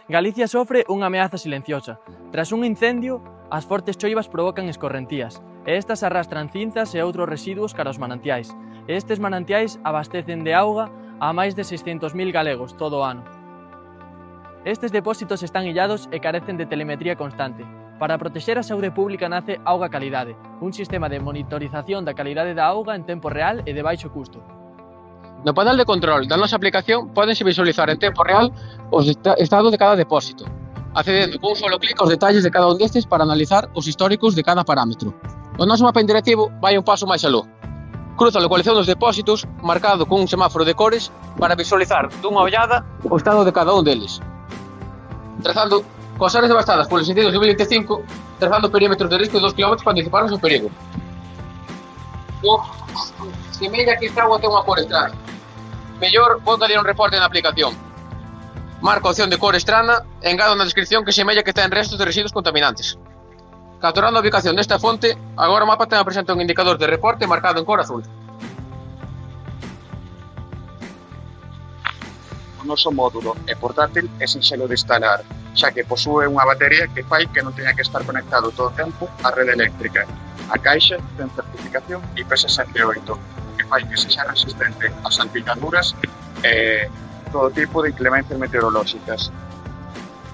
Galicia sofre unha ameaza silenciosa. Tras un incendio, as fortes choivas provocan escorrentías, e estas arrastran cinzas e outros residuos cara aos manantiais. E estes manantiais abastecen de auga a máis de 600.000 galegos todo o ano. Estes depósitos están illados e carecen de telemetría constante. Para protexer a saúde pública nace Auga Calidade, un sistema de monitorización da calidade da auga en tempo real e de baixo custo. No panel de control da nosa aplicación pódense visualizar en tempo real os estados de cada depósito, accedendo cun solo clic aos detalles de cada un destes para analizar os históricos de cada parámetro. O noso mapa interactivo vai un paso máis aló. Cruza a localización dos depósitos marcado cun semáforo de cores para visualizar dunha ollada o estado de cada un deles. Trazando coas áreas devastadas polos incendios de 2025, trazando perímetros de risco de 2 km para anticiparnos o perigo. Semella que esta agua ten unha cor extraña. Mellor, vou engadir un reporte na aplicación. Marco a opción de cor extraña e engado na descripción que semella que ten restos de residuos contaminantes. Capturando a ubicación desta fonte, agora o mapa ten presenta un indicador de reporte marcado en cor azul. O noso módulo é portátil e sinxelo de instalar, xa que posúe unha batería que fai que non teña que estar conectado todo o tempo á rede eléctrica. A caixa ten certificación IP68, que fai que sexa resistente ás salpicaduras e todo tipo de inclemencias meteorolóxicas.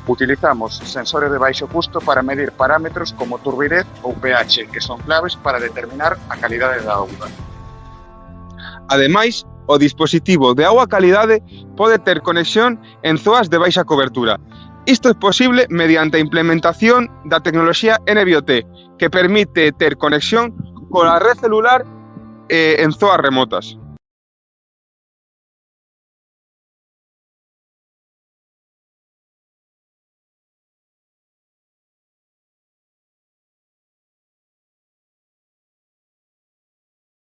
Utilizamos sensores de baixo custo para medir parámetros como turbidez ou pH, que son claves para determinar a calidade da auga. Ademais, o dispositivo de Auga Calidade pode ter conexión en zoas de baixa cobertura. Isto é posible mediante a implementación da tecnoloxía NB-IoT, que permite ter conexión coa red celular en zoas remotas.